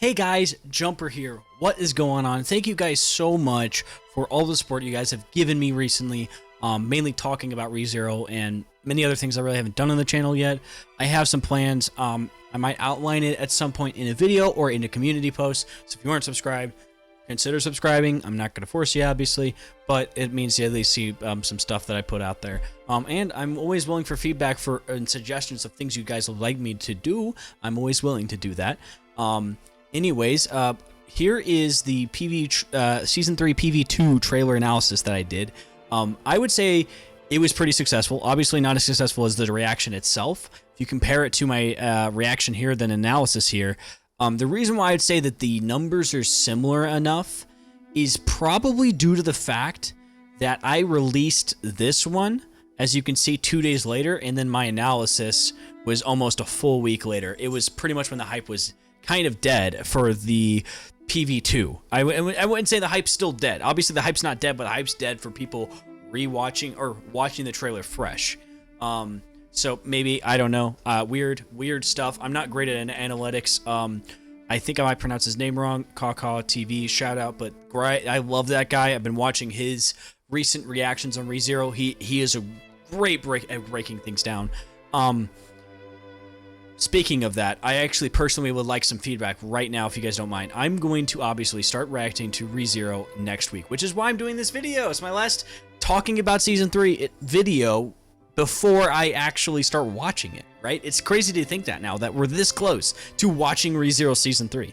Hey guys, Jumper here. What is going on? Thank you guys so much for all the support you guys have given me recently, mainly talking about ReZero and many other things I really haven't done on the channel yet. I have some plans. I might outline it at some point in a video or in a community post. So if you aren't subscribed, consider subscribing. I'm not going to force you, obviously, but it means you at least see some stuff that I put out there. And I'm always willing for feedback and suggestions of things you guys would like me to do. I'm always willing to do that. Anyways, here is the Season 3 PV2 trailer analysis that I did. I would say it was pretty successful. Obviously not as successful as the reaction itself. If you compare it to my reaction here, then analysis here, the reason why I'd say that the numbers are similar enough is probably due to the fact that I released this one, as you can see, 2 days later, and then my analysis was almost a full week later. It was pretty much when the hype was kind of dead for the PV2. I wouldn't say the hype's still dead. Obviously, the hype's not dead, but the hype's dead for people rewatching or watching the trailer fresh. So maybe, I don't know, weird stuff. I'm not great at analytics. I think I might pronounce his name wrong. Kaka TV, shout out, but great. I love that guy. I've been watching his recent reactions on ReZero. He is a great at breaking things down. Speaking of that, I actually personally would like some feedback right now, if you guys don't mind. I'm going to obviously start reacting to ReZero next week, which is why I'm doing this video. It's my last talking about Season 3 video before I actually start watching it, right? It's crazy to think that now, that we're this close to watching ReZero Season 3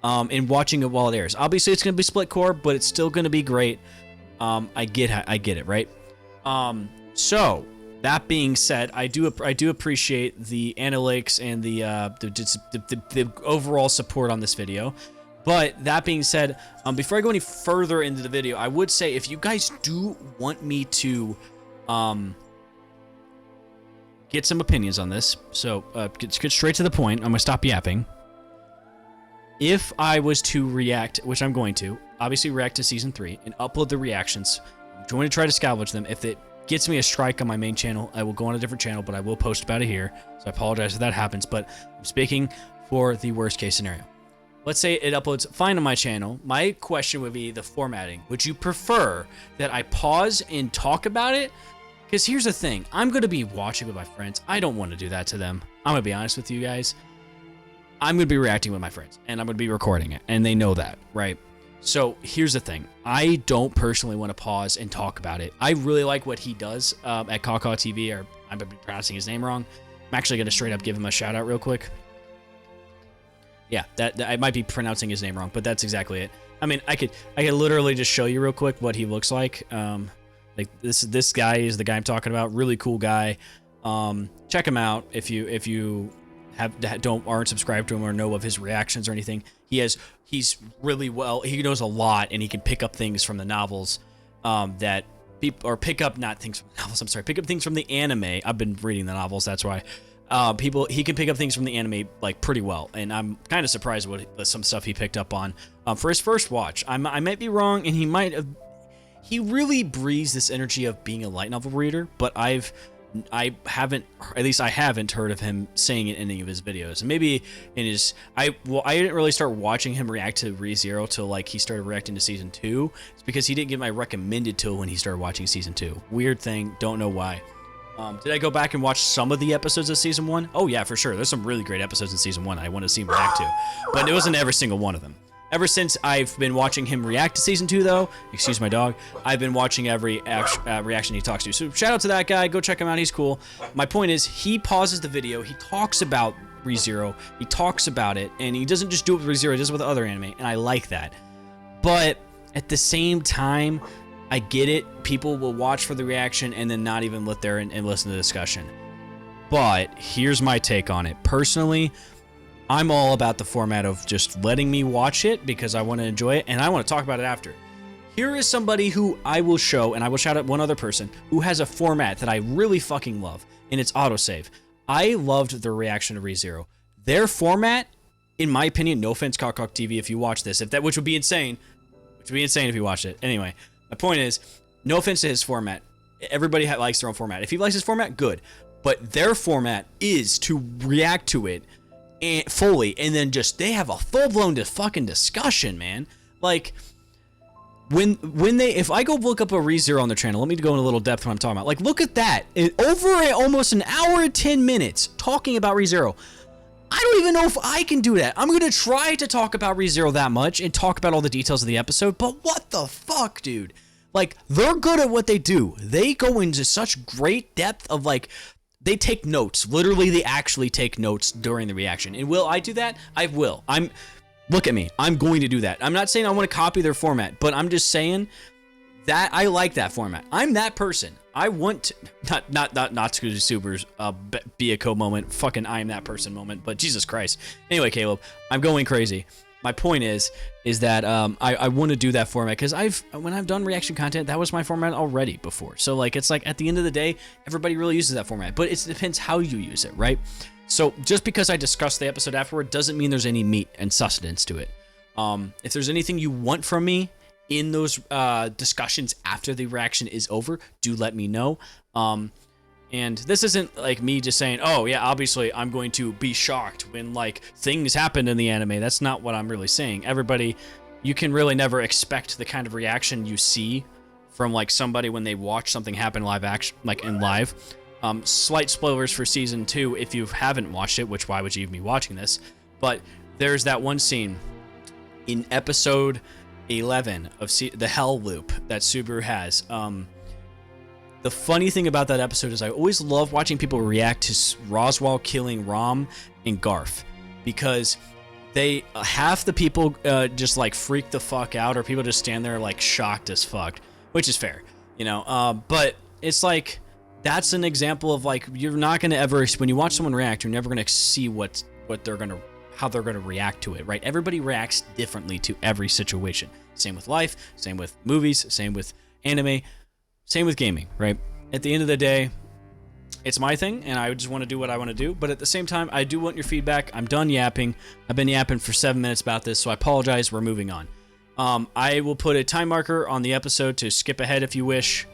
and watching it while it airs. Obviously, it's going to be split core, but it's still going to be great. I get it, right? So that being said, I do appreciate the analytics and the overall support on this video. But that being said, before I go any further into the video, I would say if you guys do want me to get some opinions on this, so get straight to the point. I'm gonna stop yapping. If I was to react, which I'm going to, obviously react to Season 3 and upload the reactions, I'm going to try to salvage them. If it gets me a strike on my main channel, I will go on a different channel, but I will post about it here. So I apologize if that happens, but I'm speaking for the worst case scenario. Let's say it uploads fine on my channel. My question would be the formatting. Would you prefer that I pause and talk about it? Because here's the thing, I'm going to be watching with my friends. I don't want to do that to them. I'm going to be honest with you guys. I'm going to be reacting with my friends, and I'm going to be recording it, and they know that, right? So here's the thing. I don't personally want to pause and talk about it. I really like what he does at Kaka TV, or I'm going to be pronouncing his name wrong. I'm actually going to straight up give him a shout out real quick. Yeah, that I might be pronouncing his name wrong, but that's exactly it. I mean, I could literally just show you real quick what he looks like. Like this guy is the guy I'm talking about. Really cool guy. Check him out if you aren't subscribed to him or know of his reactions or anything. He's really well. He knows a lot, and he can pick up things from the novels that people, or pick up not things from the novels. I'm sorry, pick up things from the anime. I've been reading the novels, that's why. He can pick up things from the anime like pretty well, and I'm kind of surprised with some stuff he picked up on for his first watch. I might be wrong, and he really breathes this energy of being a light novel reader, but I haven't heard of him saying it in any of his videos. And maybe in his, I didn't really start watching him react to ReZero till like he started reacting to Season 2. It's because he didn't get my recommended till when he started watching Season 2. Weird thing, don't know why. Did I go back and watch some of the episodes of Season 1? Oh yeah, for sure. There's some really great episodes in Season 1 I want to see him react to, but it wasn't every single one of them. Ever since I've been watching him react to Season 2, though, excuse my dog, I've been watching every reaction he talks to. So shout out to that guy. Go check him out. He's cool. My point is, he pauses the video. He talks about ReZero. He talks about it, and he doesn't just do it with ReZero. He does it with other anime, and I like that. But at the same time, I get it. People will watch for the reaction and then not even let there and listen to the discussion. But here's my take on it. Personally, I'm all about the format of just letting me watch it because I want to enjoy it and I want to talk about it after. Here is somebody who I will show, and I will shout out one other person who has a format that I really fucking love, and it's autosave. I loved their reaction to ReZero. Their format, in my opinion, no offense, Cockcock TV, if you watch this, which would be insane. Which would be insane if you watched it. Anyway, my point is, no offense to his format. Everybody likes their own format. If he likes his format, good. But their format is to react to it and fully, and then just they have a full-blown fucking discussion, man. Like when they, if I go look up a ReZero on their channel, let me go in a little depth what I'm talking about. Like, look at that. Over almost an hour and 10 minutes talking about ReZero. I don't even know if I can do that. I'm going to try to talk about ReZero that much and talk about all the details of the episode, but what the fuck, dude? Like, they're good at what they do. They go into such great depth of, like, they take notes. Literally, they actually take notes during the reaction. And will I do that? I will. Look at me. I'm going to do that. I'm not saying I want to copy their format, but I'm just saying that I like that format. I'm that person. I want to, not Scooter Super's be a co moment, fucking I am that person moment, but Jesus Christ. Anyway, Caleb, I'm going crazy. My point is that I want to do that format because when I've done reaction content, that was my format already before. So like, it's like at the end of the day, everybody really uses that format, but it depends how you use it, right? So just because I discussed the episode afterward doesn't mean there's any meat and sustenance to it. If there's anything you want from me in those discussions after the reaction is over, do let me know. And this isn't like me just saying, oh yeah, obviously I'm going to be shocked when like things happen in the anime. That's not what I'm really saying. Everybody, you can really never expect the kind of reaction you see from like somebody when they watch something happen live action, like in live. Slight spoilers for season 2 if you haven't watched it, which why would you even be watching this? But there's that one scene in episode 11 of the Hell Loop that Subaru has. The funny thing about that episode is I always love watching people react to Roswaal killing Rom and Garf, because they half the people just like freak the fuck out, or people just stand there like shocked as fuck, which is fair, you know. But it's like, that's an example of like, you're not going to ever, when you watch someone react, you're never going to see how they're going to react to it, right? Everybody reacts differently to every situation. Same with life, same with movies, same with anime, same with gaming, right? At the end of the day, it's my thing, and I just want to do what I want to do. But at the same time, I do want your feedback. I'm done yapping. I've been yapping for 7 minutes about this, so I apologize. We're moving on. I will put a time marker on the episode to skip ahead if you wish,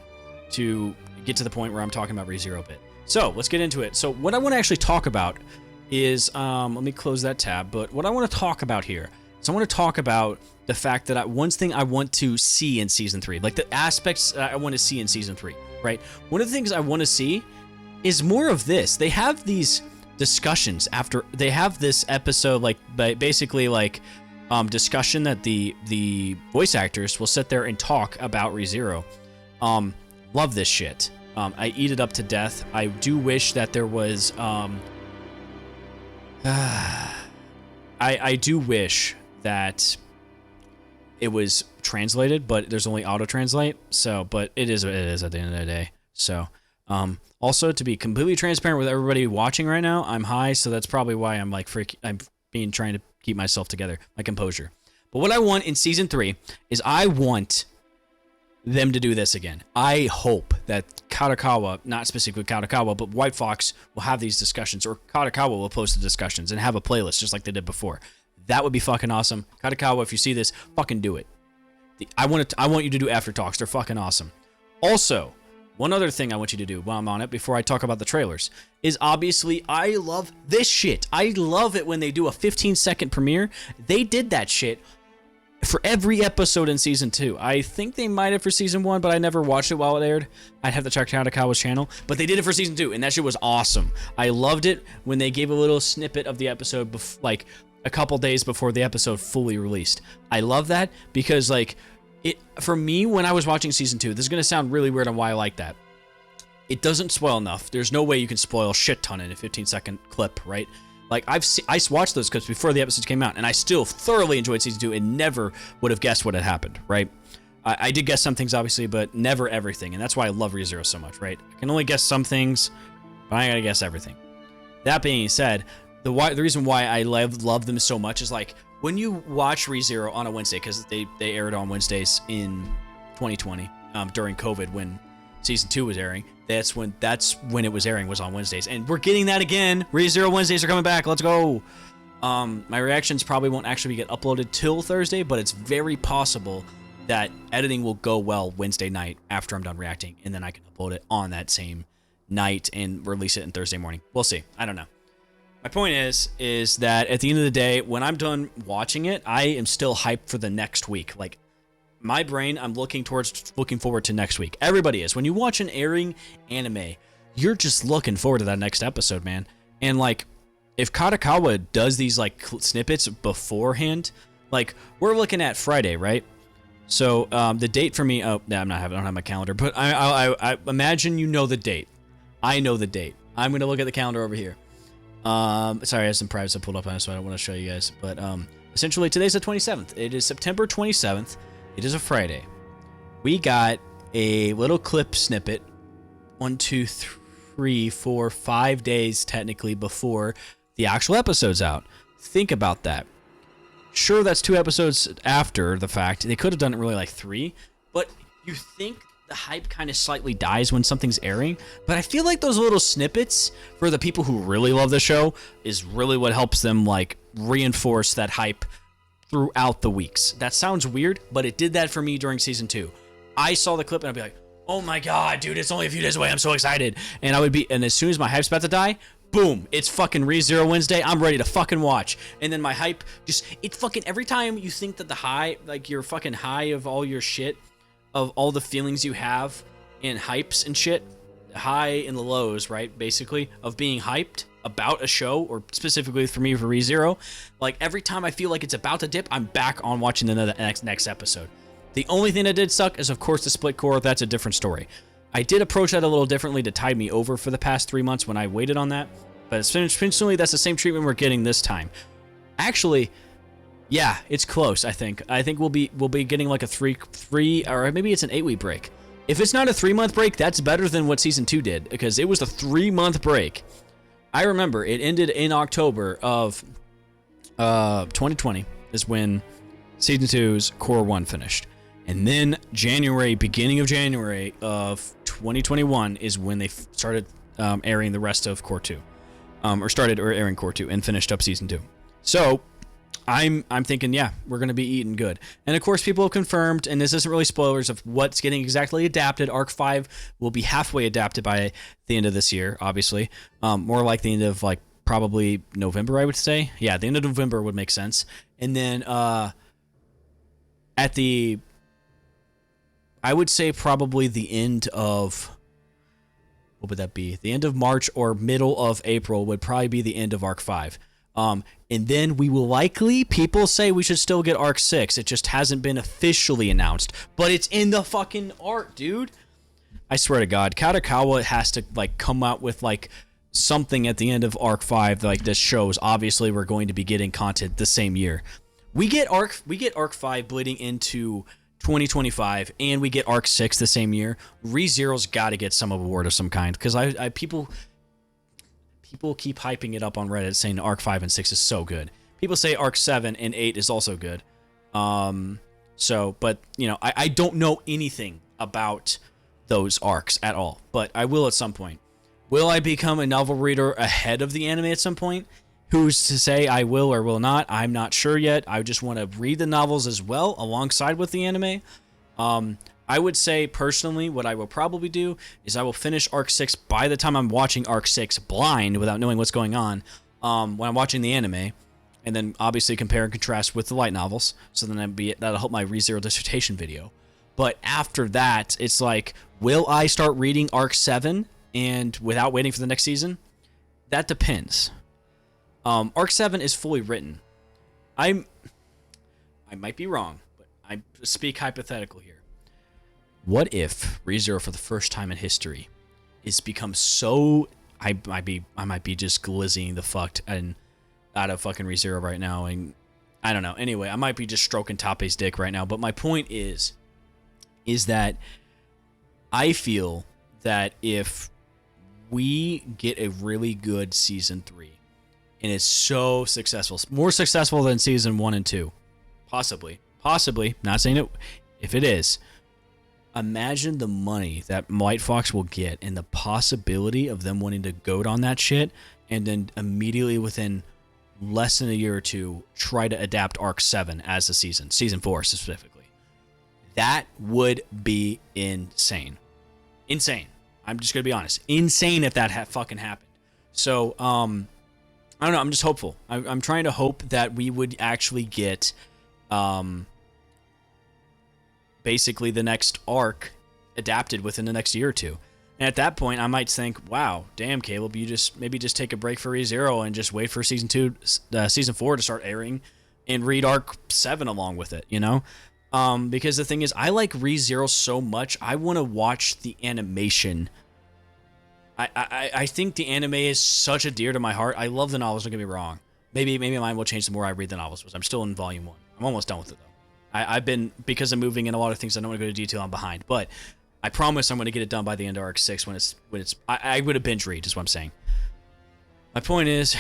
to get to the point where I'm talking about ReZero a bit. So let's get into it. So what I want to actually talk about is, let me close that tab, but what I want to talk about here is I want to talk about the fact that one thing I want to see in season 3, like the aspects I want to see in season 3, right? One of the things I want to see is more of this. They have these discussions after they have this episode, like basically like discussion that the voice actors will sit there and talk about ReZero. Love this shit. I eat it up to death. I do wish that there was I do wish that it was translated, but there's only auto translate. So, but it is what it is at the end of the day. So, also to be completely transparent with everybody watching right now, I'm high, so that's probably why I'm like I'm trying to keep myself together, my composure. But what I want in season 3 is I want them to do this again. I hope that Kadokawa, not specifically Kadokawa, but White Fox will have these discussions, or Kadokawa will post the discussions and have a playlist just like they did before. That would be fucking awesome. Kadokawa, if you see this, fucking do it. I want you to do after talks. They're fucking awesome. Also, one other thing I want you to do while I'm on it, before I talk about the trailers, is obviously I love this shit. I love it when they do a 15-second premiere. They did that shit for every episode in season 2. I think they might have for season 1, but I never watched it while it aired. I'd have to check out Kadokawa's channel, but they did it for season 2, and that shit was awesome. I loved it when they gave a little snippet of the episode, like a couple days before the episode fully released. I love that because, like, for me, when I was watching season 2, this is gonna sound really weird on why I like that. It doesn't spoil enough. There's no way you can spoil a shit ton in a 15-second clip, right? Like, I watched those clips before the episodes came out, and I still thoroughly enjoyed season 2 and never would have guessed what had happened, right? I did guess some things, obviously, but never everything, and that's why I love ReZero so much, right? I can only guess some things, but I gotta guess everything. That being said, the reason why I love them so much is, like, when you watch ReZero on a Wednesday, because they aired on Wednesdays in 2020, during COVID, when season 2 was airing, that's when it was airing, was on Wednesdays, and we're getting that again. ReZero Wednesdays are coming back. Let's go. My reactions probably won't actually get uploaded till Thursday, but it's very possible that editing will go well Wednesday night after I'm done reacting, and then I can upload it on that same night and release it on Thursday morning. We'll see. I don't know. My point is that at the end of the day, when I'm done watching it, I am still hyped for the next week. Like, my brain, I'm looking forward to next week. Everybody is. When you watch an airing anime, you're just looking forward to that next episode, man. And like, if Kadokawa does these like snippets beforehand, like we're looking at Friday, right? So the date for me, I don't have my calendar, but I imagine you know the date. I know the date. I'm gonna look at the calendar over here. Sorry, I have some privates I pulled up on it, so I don't want to show you guys. But essentially, today's the 27th. It is September 27th. It is a Friday. We got a little clip snippet. 1, 2, 3, 4, 5 days technically before the actual episode's out. Think about that. Sure, that's 2 episodes after the fact. They could have done it really like 3, but you think the hype kind of slightly dies when something's airing. But I feel like those little snippets for the people who really love the show is really what helps them like reinforce that hype throughout the weeks. That sounds weird, but it did that for me during season 2. I saw the clip and I'd be like, oh my god, dude, it's only a few days away. I'm so excited. And as soon as my hype's about to die, boom, it's fucking ReZero Wednesday. I'm ready to fucking watch. And then my hype every time you think that the high, like your fucking high of all your shit, of all the feelings you have and hypes and shit, high and the lows, right? Basically, of being hyped about a show, or specifically for me for ReZero, like every time I feel like it's about to dip, I'm back on watching the next episode. The only thing that did suck is, of course, the split core. That's a different story. I did approach that a little differently to tide me over for the past 3 months when I waited on that, but essentially that's the same treatment we're getting this time. Actually, yeah, it's close. I think we'll be getting like a three, or maybe it's an 8-week break. If it's not a 3-month break, that's better than what season 2 did, because it was a 3-month break. I remember it ended in October of 2020 is when season 2's Core 1 finished. And then beginning of January of 2021 is when they started airing the rest of Core 2. Started airing Core 2 and finished up season 2. So I'm thinking, yeah, we're going to be eating good. And of course, people have confirmed, and this isn't really spoilers of what's getting exactly adapted. Arc 5 will be halfway adapted by the end of this year, obviously. More like the end of like probably November, I would say. Yeah, the end of November would make sense. And then I would say probably the end of, what would that be? The end of March or middle of April would probably be the end of Arc 5. And then we will likely, people say we should still get Arc 6. It just hasn't been officially announced, but it's in the fucking art, dude. I swear to God, Kadokawa has to like come out with like something at the end of Arc 5 like this shows. Obviously, we're going to be getting content the same year. We get Arc 5 bleeding into 2025, and we get Arc 6 the same year. ReZero's got to get some award of some kind, because people keep hyping it up on Reddit saying Arc 5 and 6 is so good. People say Arc 7 and 8 is also good. But you know, I don't know anything about those arcs at all, but I will at some point. Will I become a novel reader ahead of the anime at some point? Who's to say I will or will not? I'm not sure yet. I just want to read the novels as well alongside with the anime. I would say personally what I will probably do is I will finish Arc 6 by the time I'm watching Arc 6 blind without knowing what's going on when I'm watching the anime, and then obviously compare and contrast with the light novels. So then that'll help my ReZero dissertation video. But after that, it's like, will I start reading Arc 7 and without waiting for the next season? That depends. Arc 7 is fully written. I might be wrong, but I speak hypothetical here. What if ReZero for the first time in history is become so I might be just glizzying the fucked and out of fucking ReZero right now, and I don't know. Anyway, I might be just stroking Tape's dick right now, but my point is that I feel that if we get a really good season 3 and it's so successful, more successful than season 1 and 2, possibly, not saying it, if it is, imagine the money that White Fox will get and the possibility of them wanting to goat on that shit and then immediately within less than a year or two try to adapt Arc 7 as a season 4 specifically. That would be insane. I'm just gonna be honest. Insane if that fucking happened. So, I don't know. I'm just hopeful. I'm trying to hope that we would actually get, basically the next arc adapted within the next year or two. And at that point, I might think, wow, damn, Caleb, you just take a break for ReZero and just wait for season 4 to start airing and read arc 7 along with it, you know? Because the thing is, I like ReZero so much, I want to watch the animation. I think the anime is such a dear to my heart. I love the novels, don't get me wrong. Maybe mine will change the more I read the novels. I'm still in volume 1. I'm almost done with it, though. I've been, because I'm moving in a lot of things, I don't want to go into detail, I'm behind. But I promise I'm going to get it done by the end of arc 6 when it's I would have binge read, is what I'm saying. My point is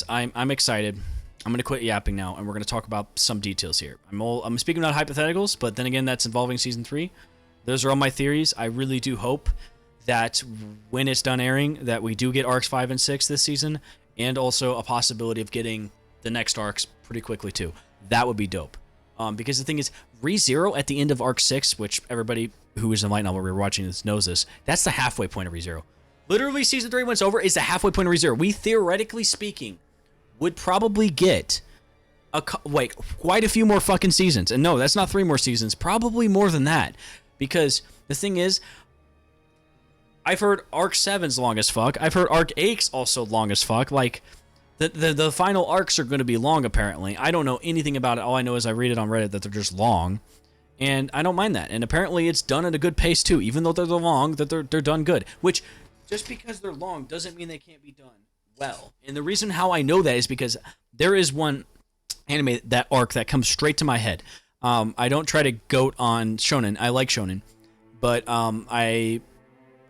I'm excited. I'm going to quit yapping now, and we're going to talk about some details here. I'm speaking about hypotheticals, but then again, that's involving season 3. Those are all my theories. I really do hope that when it's done airing, that we do get arcs 5 and 6 this season, and also a possibility of getting the next arcs pretty quickly too. That would be dope. Because the thing is, ReZero at the end of arc 6, which everybody who is in light novel we're watching this knows this, that's the halfway point of ReZero. Literally, season 3 when it's over is the halfway point of ReZero. We, theoretically speaking, would probably get quite a few more fucking seasons. And no, that's not 3 more seasons. Probably more than that. Because the thing is, I've heard arc 7's long as fuck. I've heard arc 8's also long as fuck. Like, the final arcs are going to be long, apparently. I don't know anything about it. All I know is I read it on Reddit that they're just long. And I don't mind that. And apparently it's done at a good pace, too. Even though they're long, that they're done good. Which, just because they're long doesn't mean they can't be done well. And the reason how I know that is because there is one anime, that arc, that comes straight to my head. I don't try to goat on shonen. I like shonen. But I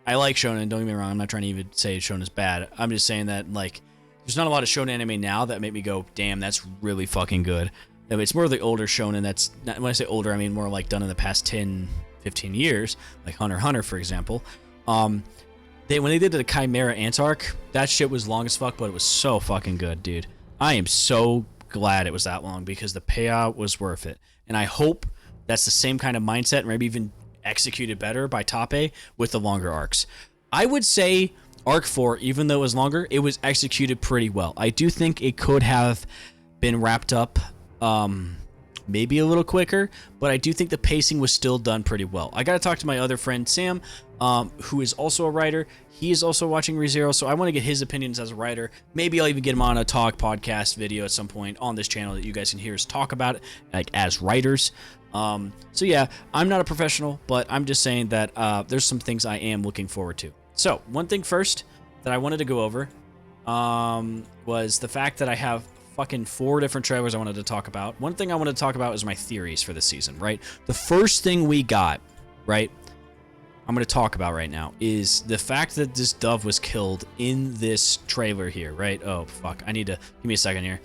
like shonen. Don't get me wrong. I'm not trying to even say shonen is bad. I'm just saying that, like, there's not a lot of shonen anime now that make me go, damn, that's really fucking good. It's more of the older shonen that's, when I say older, I mean more like done in the past 10, 15 years, like Hunter x Hunter, for example. When they did the Chimera Ant arc, that shit was long as fuck, but it was so fucking good, dude. I am so glad it was that long because the payout was worth it. And I hope that's the same kind of mindset, maybe even executed better by Tappe with the longer arcs. I would say arc 4, even though it was longer, it was executed pretty well. I do think it could have been wrapped up maybe a little quicker, but I do think the pacing was still done pretty well. I got to talk to my other friend Sam, who is also a writer. He is also watching ReZero, so I want to get his opinions as a writer. Maybe I'll even get him on a talk podcast video at some point on this channel that you guys can hear us talk about it, like as writers. So yeah, I'm not a professional, but I'm just saying that there's some things I am looking forward to. So one thing first that I wanted to go over was the fact that I have fucking 4 different trailers I wanted to talk about. One thing I wanted to talk about is my theories for this season, right? The first thing we got, right, I'm going to talk about right now is the fact that this dove was killed in this trailer here, right? Oh, fuck. I need to, give me a second here.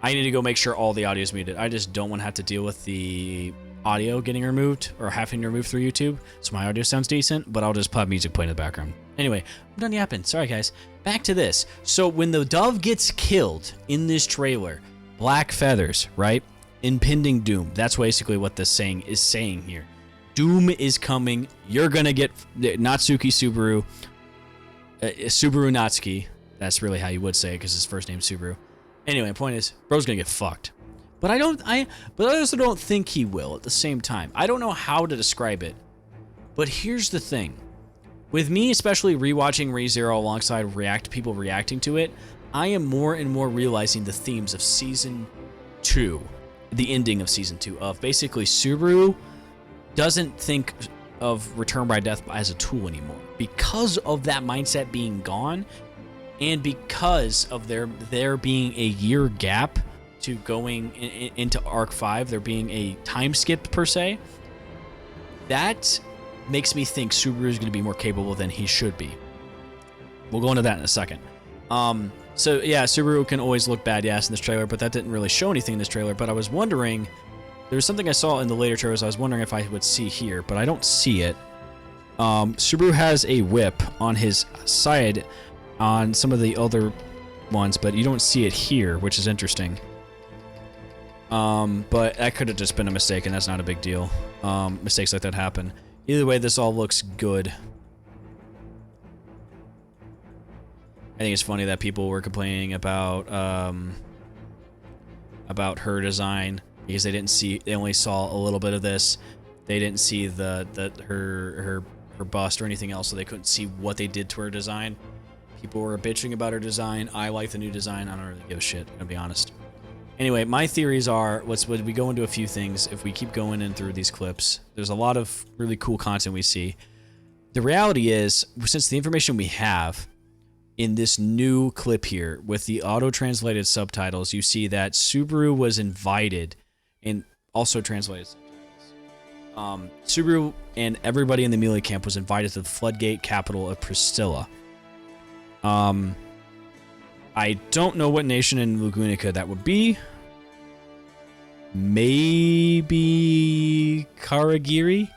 I need to go make sure all the audio is muted. I just don't want to have to deal with the audio getting removed or having to remove through YouTube, so my audio sounds decent, but I'll just put music playing in the background. Anyway, I'm done yapping. Sorry, guys. Back to this. So when the dove gets killed in this trailer, black feathers, right? Impending doom. That's basically what this saying is saying here. Doom is coming. You're going to get Natsuki Subaru. Subaru Natsuki. That's really how you would say it because his first name's Subaru. Anyway, the point is, bro's going to get fucked. But I also don't think he will at the same time. I don't know how to describe it. But here's the thing. With me, especially rewatching ReZero alongside people reacting to it, I am more and more realizing the themes of Season 2, the ending of Season 2, of basically Subaru doesn't think of Return by Death as a tool anymore. Because of that mindset being gone, and because of there being a year gap to going into Arc 5, there being a time skip per se, that makes me think Subaru is going to be more capable than he should be. We'll go into that in a second. So yeah, Subaru can always look badass in this trailer, but that didn't really show anything in this trailer. But I was wondering, there was something I saw in the later trailers I was wondering if I would see here, but I don't see it. Subaru has a whip on his side on some of the other ones, but you don't see it here, which is interesting. But that could have just been a mistake, and that's not a big deal. Mistakes like that happen. Either way, this all looks good. I think it's funny that people were complaining about her design because they only saw a little bit of this. They didn't see her bust or anything else, so they couldn't see what they did to her design. People were bitching about her design. I like the new design. I don't really give a shit, I'm gonna be honest. Anyway, my theories are, we go into a few things. If we keep going in through these clips, there's a lot of really cool content we see. The reality is, since the information we have in this new clip here with the auto-translated subtitles, you see that Subaru was invited and also translated subtitles. Subaru and everybody in the Amelia camp was invited to the Floodgate capital of Priscilla. I don't know what nation in Lugunica that would be. Maybe Karagiri?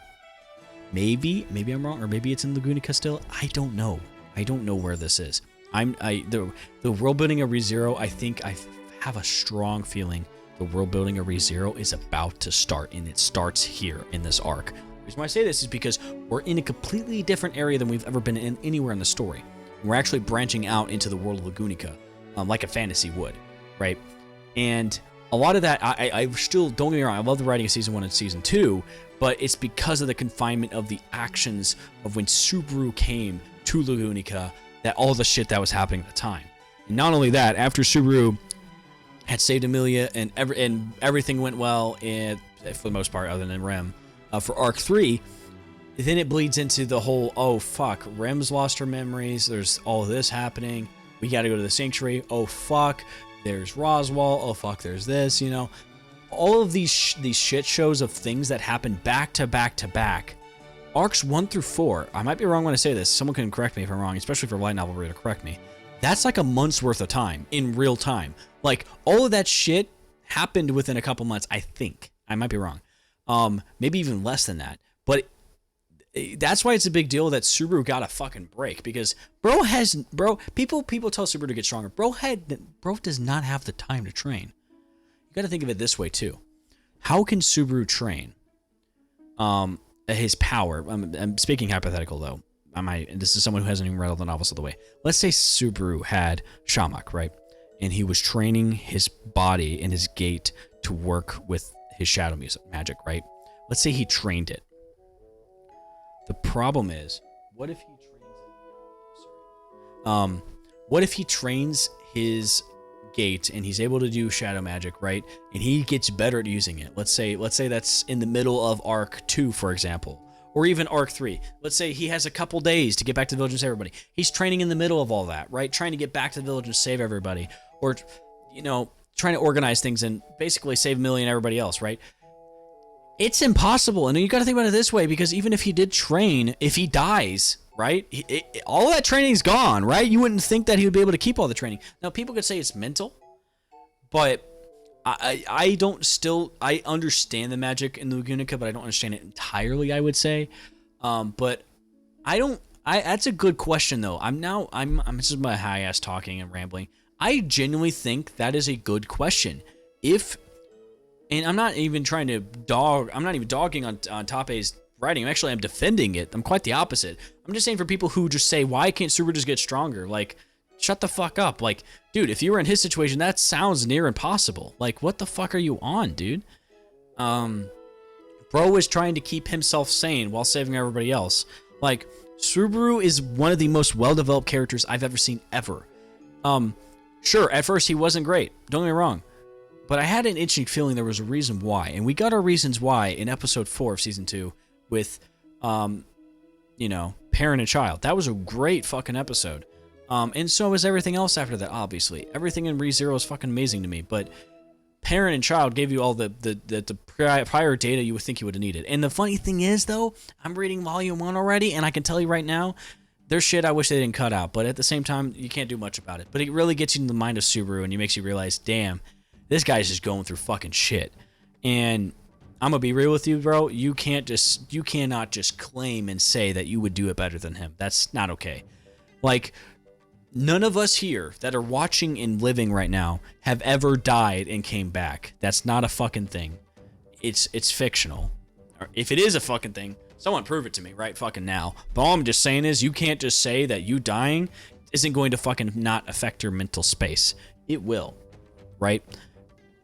Maybe I'm wrong, or maybe it's in Lugunica still. I don't know. I don't know where this is. The world building of ReZero, I think I have a strong feeling the world building of ReZero is about to start, and it starts here in this arc. The reason why I say this is because we're in a completely different area than we've ever been in anywhere in the story. We're actually branching out into the world of Lugunica, like a fantasy would, right? And a lot of that, I still, don't get me wrong, I love the writing of Season 1 and Season 2, but it's because of the confinement of the actions of when Subaru came to Lugunica, that all the shit that was happening at the time. And not only that, after Subaru had saved Amelia and everything went well, and for the most part, other than Rem, for Arc 3, then it bleeds into the whole, oh fuck, Rem's lost her memories, there's all of this happening, we gotta go to the Sanctuary, oh fuck, there's Roswaal, oh fuck, there's this, you know. All of these shit shows of things that happen back to back to back. Arcs 1 through 4, I might be wrong when I say this, someone can correct me if I'm wrong, especially for a light novel reader to correct me. That's like a month's worth of time, in real time. Like, all of that shit happened within a couple months, I think. I might be wrong. Maybe even less than that. But that's why it's a big deal that Subaru got a fucking break, because people tell Subaru to get stronger. Bro does not have the time to train. You got to think of it this way too. How can Subaru train? His power. I'm speaking hypothetical though. This is someone who hasn't even read all the novels all the way. Let's say Subaru had Shamak, right? And he was training his body and his gait to work with his shadow magic, right? Let's say he trained it. The problem is, what if he trains his gait and he's able to do shadow magic, right? And he gets better at using it. Let's say that's in the middle of Arc 2, for example, or even Arc 3. Let's say he has a couple days to get back to the village and save everybody. He's training in the middle of all that, right? Trying to get back to the village and save everybody, or, you know, trying to organize things and basically save Millie and everybody else, right? It's impossible. And you got to think about it this way, because even if he did train, if he dies, right, all of that training's gone, right? You wouldn't think that he would be able to keep all the training. Now, people could say it's mental, but I understand the magic in Lugunica, but I don't understand it entirely, I would say. But that's a good question though. This is my high ass talking and rambling. I genuinely think that is a good question. And I'm not even trying to I'm not even dogging on Tape's writing. I'm defending it. I'm quite the opposite. I'm just saying, for people who just say, why can't Subaru just get stronger? Like, shut the fuck up. Like, dude, if you were in his situation, that sounds near impossible. Like, what the fuck are you on, dude? Bro is trying to keep himself sane while saving everybody else. Like, Subaru is one of the most well-developed characters I've ever seen ever. Sure, at first he wasn't great. Don't get me wrong. But I had an itching feeling there was a reason why. And we got our reasons why in episode 4 of season 2 with, you know, parent and child. That was a great fucking episode. And so was everything else after that, obviously. Everything in ReZero is fucking amazing to me. But parent and child gave you all the prior data you would think you would have needed. And the funny thing is, though, I'm reading volume 1 already, and I can tell you right now, there's shit I wish they didn't cut out. But at the same time, you can't do much about it. But it really gets you in the mind of Subaru, and it makes you realize, damn, this guy's just going through fucking shit. And I'm gonna be real with you, bro. You cannot just claim and say that you would do it better than him. That's not okay. Like, none of us here that are watching and living right now have ever died and came back. That's not a fucking thing. It's fictional. Or if it is a fucking thing, someone prove it to me right fucking now. But all I'm just saying is, you can't just say that you dying, isn't going to fucking not affect your mental space. It will, right?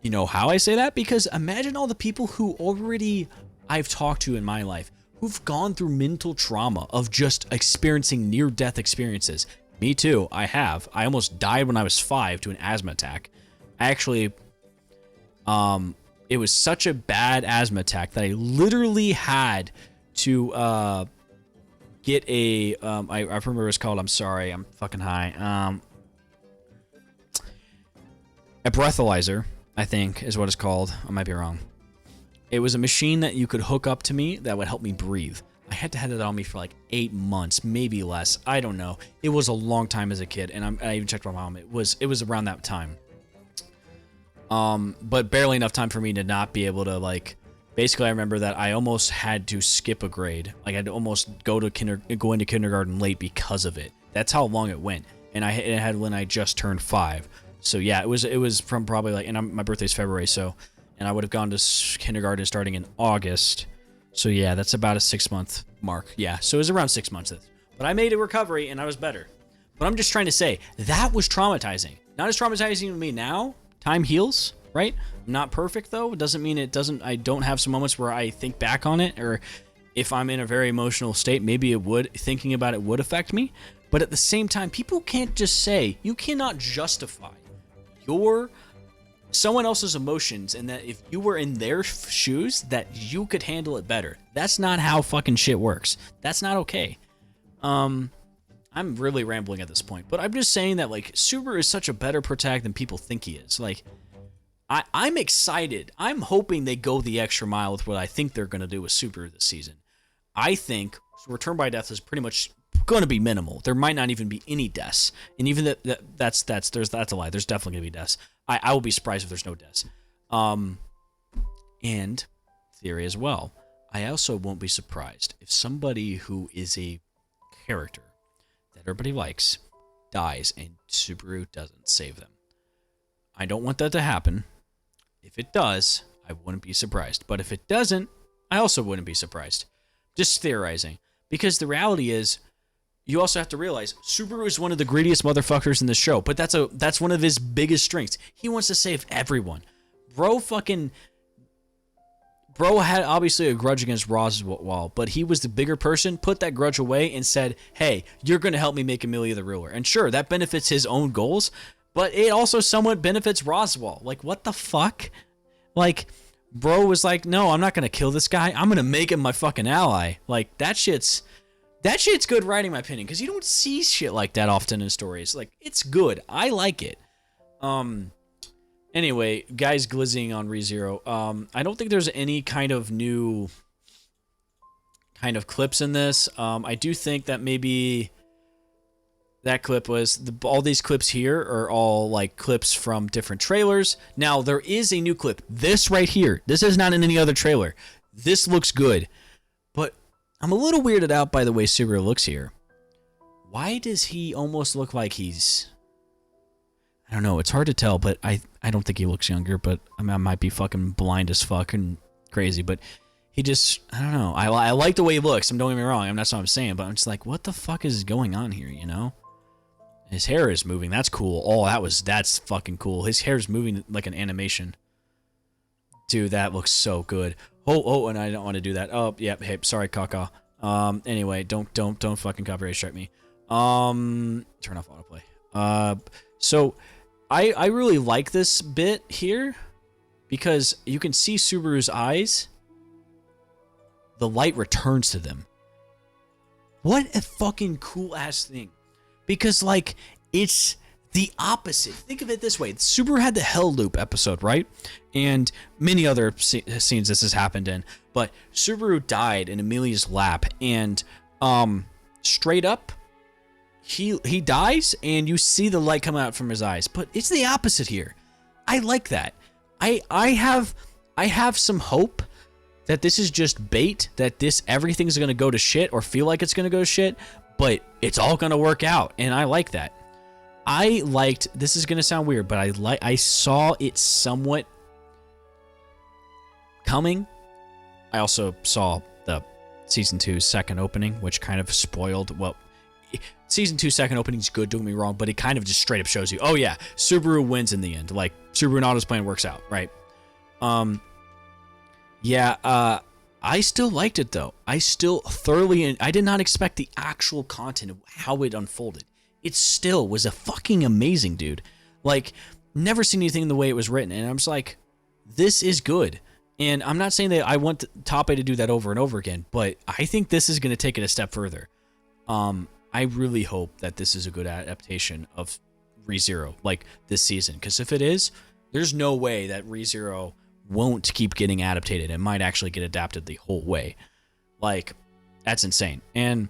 You know how I say that? Because imagine all the people who already I've talked to in my life who've gone through mental trauma of just experiencing near-death experiences. Me too, I have. I almost died when I was 5 to an asthma attack. Actually, it was such a bad asthma attack that I literally had to get a I remember what it was called. I'm sorry, I'm fucking high. A breathalyzer, I think, is what it's called. I might be wrong. It was a machine that you could hook up to me that would help me breathe. I had to have it on me for like 8 months, maybe less. I don't know. It was a long time as a kid, and I even checked my mom. It was around that time. But barely enough time for me to not be able to, like, basically I remember that I almost had to skip a grade. Like, I had to almost go into kindergarten late because of it. That's how long it went. And it had when I just turned 5. So yeah, it was from probably like, and my birthday's February, so, and I would have gone to kindergarten starting in August. So yeah, that's about a 6-month mark. Yeah, so it was around 6 months. But I made a recovery and I was better. But I'm just trying to say, that was traumatizing. Not as traumatizing to me now. Time heals, right? I'm not perfect though. It doesn't mean I don't have some moments where I think back on it, or if I'm in a very emotional state, maybe thinking about it would affect me. But at the same time, people can't just say, you cannot justify someone else's emotions, and that if you were in their shoes, that you could handle it better. That's not how fucking shit works. That's not okay. I'm really rambling at this point, but I'm just saying that, like, Subaru is such a better protagonist than people think he is. Like, I'm excited. I'm hoping they go the extra mile with what I think they're going to do with Subaru this season. I think Return by Death is pretty much going to be minimal. There might not even be any deaths, and even that's a lie. There's definitely going to be deaths. I will be surprised if there's no deaths. And theory as well. I also won't be surprised if somebody who is a character that everybody likes dies and Subaru doesn't save them. I don't want that to happen. If it does, I wouldn't be surprised. But if it doesn't, I also wouldn't be surprised. Just theorizing. Because the reality is, you also have to realize Subaru is one of the greediest motherfuckers in the show, but that's one of his biggest strengths. He wants to save everyone. Bro had obviously a grudge against Roswaal, but he was the bigger person, put that grudge away, and said, hey, you're going to help me make Amelia the ruler. And sure, that benefits his own goals, but it also somewhat benefits Roswaal. Like, what the fuck? Like, bro was like, no, I'm not going to kill this guy. I'm going to make him my fucking ally. Like, that shit's good writing, in my opinion, because you don't see shit like that often in stories. Like, it's good. I like it. Anyway, guys glizzing on ReZero. I don't think there's any kind of new kind of clips in this. I do think that maybe that clip was all these clips here are all like clips from different trailers. Now there is a new clip. This right here. This is not in any other trailer. This looks good, but I'm a little weirded out by the way Subaru looks here. Why does he almost look like he's... I don't know. It's hard to tell, but I don't think he looks younger, but I might be fucking blind as fuck and crazy, but he just... I don't know. I like the way he looks. Don't get me wrong. That's what I'm saying, but I'm just like, what the fuck is going on here, you know? His hair is moving. That's cool. Oh, that's fucking cool. His hair is moving like an animation. Dude, that looks so good. Oh, and I don't want to do that. Oh, yeah, hey, sorry, Kaka. Anyway, don't fucking copyright strike me. Turn off autoplay. So, I really like this bit here because you can see Subaru's eyes. The light returns to them. What a fucking cool ass thing. Because, like, it's the opposite. Think of it this way. Subaru had the Hell Loop episode, right? And many other scenes this has happened in. But Subaru died in Amelia's lap. And straight up, he dies and you see the light coming out from his eyes. But it's the opposite here. I like that. I have some hope that this is just bait, that everything's going to go to shit or feel like it's going to go to shit. But it's all going to work out, and I like that. This is going to sound weird, but I saw it somewhat coming. I also saw the Season 2's second opening, which kind of spoiled, well, season 2 second opening is good, don't get me wrong, but it kind of just straight up shows you, oh yeah, Subaru wins in the end. Like, Subaru and Otto's plan works out, right? I still liked it though. I still thoroughly, I did not expect the actual content of how it unfolded. It still was a fucking amazing, dude. Like, never seen anything the way it was written, and I'm just like, this is good. And I'm not saying that I want Tappe to do that over and over again, but I think this is going to take it a step further. I really hope that this is a good adaptation of ReZero, like this season, because if it is, there's no way that ReZero won't keep getting adapted. It might actually get adapted the whole way. Like, that's insane. And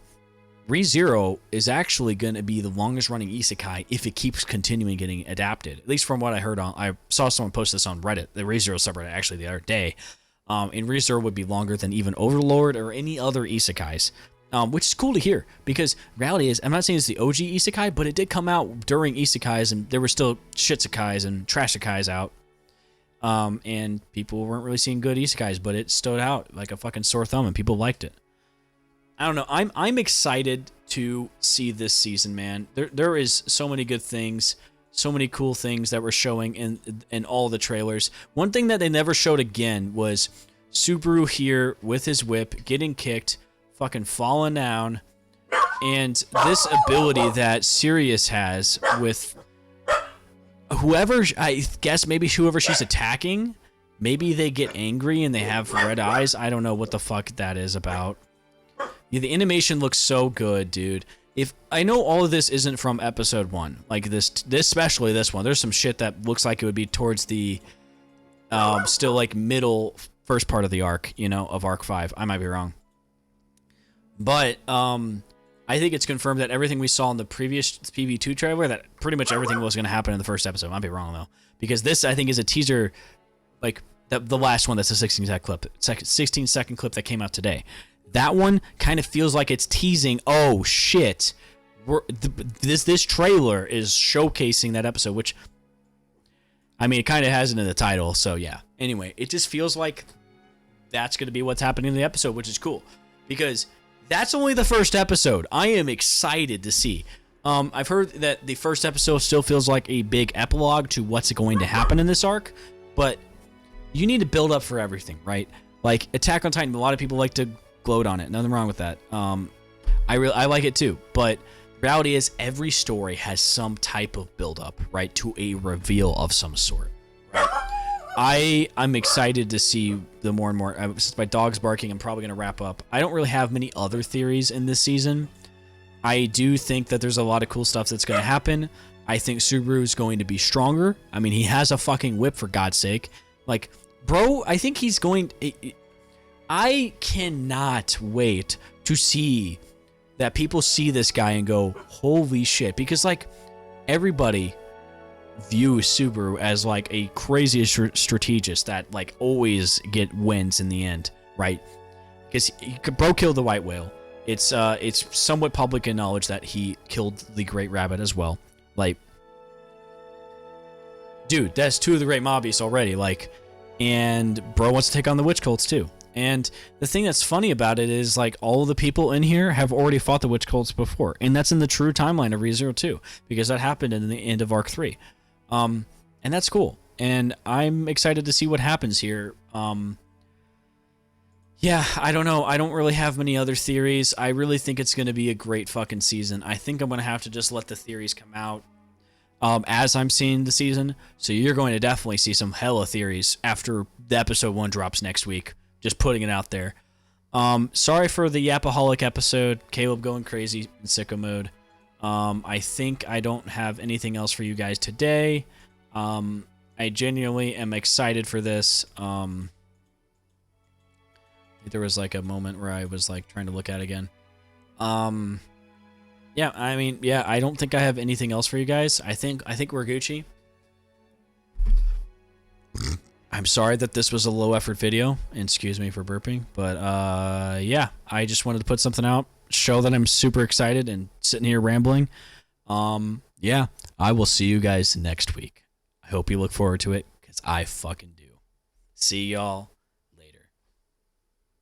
ReZero is actually going to be the longest running isekai if it keeps continuing getting adapted. At least from what I heard I saw someone post this on Reddit, the ReZero subreddit, actually the other day. And ReZero would be longer than even Overlord or any other isekais. Which is cool to hear, because reality is, I'm not saying it's the OG isekai, but it did come out during isekais, and there were still shitsekais and trashsekais out. And people weren't really seeing good isekais, but it stood out like a fucking sore thumb, and people liked it. I don't know. I'm excited to see this season, man. There is so many good things, so many cool things that were showing in all the trailers. One thing that they never showed again was Subaru here with his whip, getting kicked, fucking falling down, and this ability that Sirius has with whoever, I guess maybe whoever she's attacking, maybe they get angry and they have red eyes. I don't know what the fuck that is about. Yeah, the animation looks so good, dude. If I know all of this isn't from episode 1, like this especially this one, there's some shit that looks like it would be towards the still like middle first part of the arc, you know, of arc 5. I might be wrong. But I think it's confirmed that everything we saw in the previous PV2 trailer, that pretty much everything was going to happen in the first episode. I might be wrong, though. Because this, I think, is a teaser, like, the last one that's a 16-second clip that came out today. That one kind of feels like it's teasing, oh, shit, this trailer is showcasing that episode, which, I mean, it kind of has it in the title, so yeah. Anyway, it just feels like that's going to be what's happening in the episode, which is cool. Because that's only the first episode. I am excited to see. I've heard that the first episode still feels like a big epilogue to what's going to happen in this arc, but you need to build up for everything, right? Like Attack on Titan, a lot of people like to gloat on it. Nothing wrong with that. I like it too, but reality is every story has some type of build up, right, to a reveal of some sort. Right? I'm excited to see the more and more. Since my dog's barking, I'm probably going to wrap up. I don't really have many other theories in this season. I do think that there's a lot of cool stuff that's going to happen. I think Subaru is going to be stronger. I mean, he has a fucking whip, for God's sake. Like, bro, I think he's going... I cannot wait to see that people see this guy and go, holy shit. Because, like, everybody views Subaru as, like, a crazy strategist that, like, always get wins in the end, right? Because bro killed the white whale. It's somewhat public in knowledge that he killed the Great Rabbit as well. Like, dude, that's 2 of the Great Mobbies already. Like, and bro wants to take on the Witch Cults too. And the thing that's funny about it is, like, all of the people in here have already fought the Witch Cults before, and that's in the true timeline of ReZero 2, because that happened in the end of Arc 3. And that's cool. And I'm excited to see what happens here. Yeah, I don't know. I don't really have many other theories. I really think it's going to be a great fucking season. I think I'm going to have to just let the theories come out as I'm seeing the season. So you're going to definitely see some hella theories after the episode 1 drops next week. Just putting it out there. Sorry for the Yapaholic episode. Caleb going crazy in sicko mode. I think I don't have anything else for you guys today. I genuinely am excited for this. There was like a moment where I was like trying to look at it again. Yeah, I mean, yeah, I don't think I have anything else for you guys. I think we're Gucci. I'm sorry that this was a low effort video, and excuse me for burping, but yeah, I just wanted to put something out, show that I'm super excited and sitting here rambling. Yeah, I will see you guys next week. I hope you look forward to it, because I fucking do. See y'all